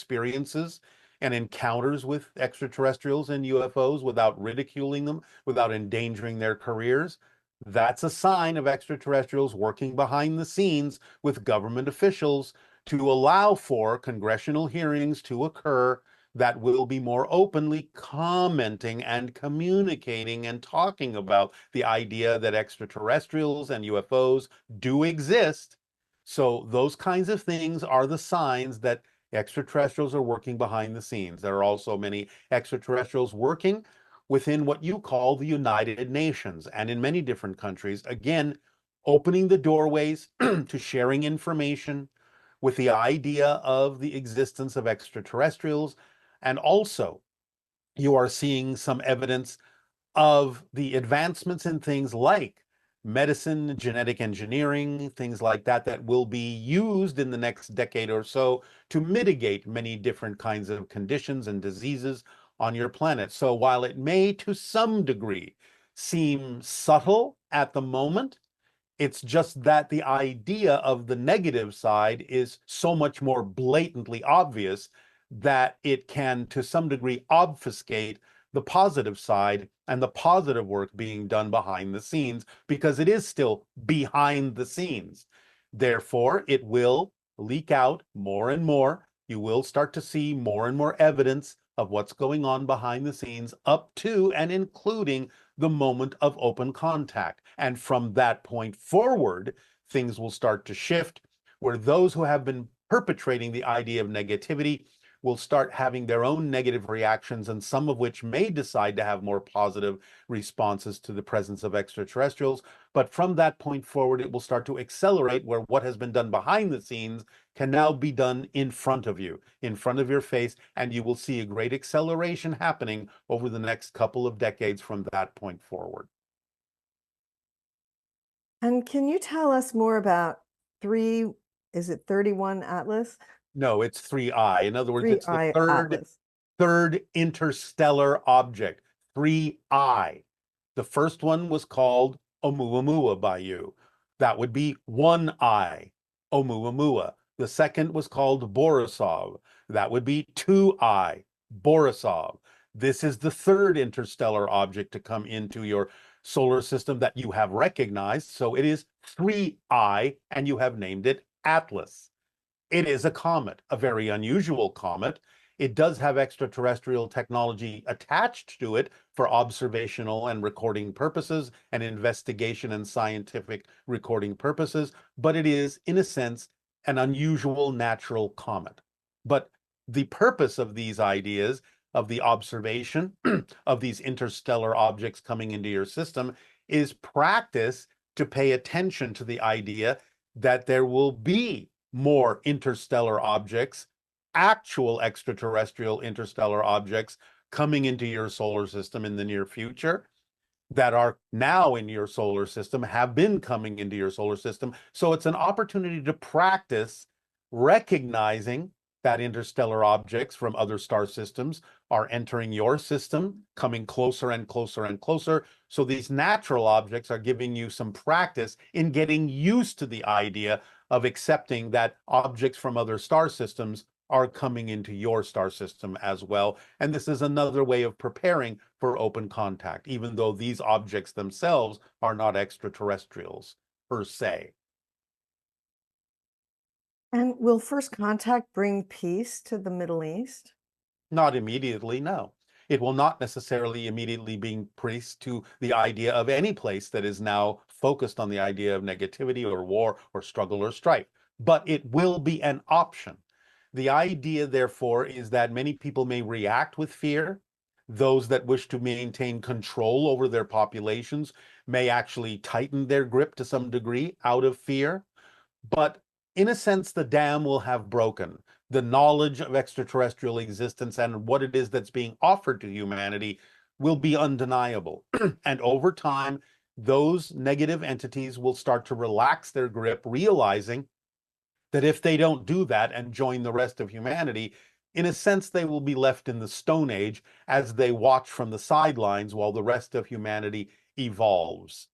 experiences and encounters with extraterrestrials and UFOs without ridiculing them, without endangering their careers, that's a sign of extraterrestrials working behind the scenes with government officials to allow for congressional hearings to occur that will be more openly commenting and communicating and talking about the idea that extraterrestrials and UFOs do exist. So those kinds of things are the signs that extraterrestrials are working behind the scenes. There are also many extraterrestrials working within what you call the United Nations and in many different countries, again, opening the doorways to sharing information with the idea of the existence of extraterrestrials. And also, you are seeing some evidence of the advancements in things like medicine, genetic engineering, things like that, that will be used in the next decade or so to mitigate many different kinds of conditions and diseases on your planet. So while it may, to some degree, seem subtle at the moment, it's just that the idea of the negative side is so much more blatantly obvious that it can, to some degree, obfuscate the positive side and the positive work being done behind the scenes, because it is still behind the scenes. Therefore, it will leak out more and more. You will start to see more and more evidence of what's going on behind the scenes, up to and including the moment of open contact. And from that point forward, things will start to shift, where those who have been perpetrating the idea of negativity will start having their own negative reactions, and some of which may decide to have more positive responses to the presence of extraterrestrials. But from that point forward, it will start to accelerate, where what has been done behind the scenes can now be done in front of you, in front of your face, and you will see a great acceleration happening over the next couple of decades from that point forward. And can you tell us more about is it 31 Atlas? No, it's 3I. In other words, it's the 3I Atlas. third interstellar object, 3I. The first one was called Oumuamua by you. That would be 1I, Oumuamua. The second was called Borisov. That would be 2I, Borisov. This is the third interstellar object to come into your solar system that you have recognized. So it is 3I, and you have named it Atlas. It is a comet, a very unusual comet. It does have extraterrestrial technology attached to it for observational and recording purposes and investigation and scientific recording purposes, but it is, in a sense, an unusual natural comet. But the purpose of these ideas, of the observation of these interstellar objects coming into your system, is practice to pay attention to the idea that there will be more interstellar objects, actual extraterrestrial interstellar objects coming into your solar system in the near future, that are now in your solar system, have been coming into your solar system. So it's an opportunity to practice recognizing that interstellar objects from other star systems are entering your system, coming closer and closer and closer. So these natural objects are giving you some practice in getting used to the idea of accepting that objects from other star systems are coming into your star system as well. And this is another way of preparing for open contact, even though these objects themselves are not extraterrestrials per se. And will first contact bring peace to the Middle East? Not immediately, no. It will not necessarily immediately bring peace to the idea of any place that is now focused on the idea of negativity or war or struggle or strife, but it will be an option. The idea, therefore, is that many people may react with fear. Those that wish to maintain control over their populations may actually tighten their grip to some degree out of fear. But in a sense, the dam will have broken. The knowledge of extraterrestrial existence and what it is that's being offered to humanity will be undeniable. And over time, those negative entities will start to relax their grip, realizing that if they don't do that and join the rest of humanity, in a sense, they will be left in the Stone Age as they watch from the sidelines while the rest of humanity evolves.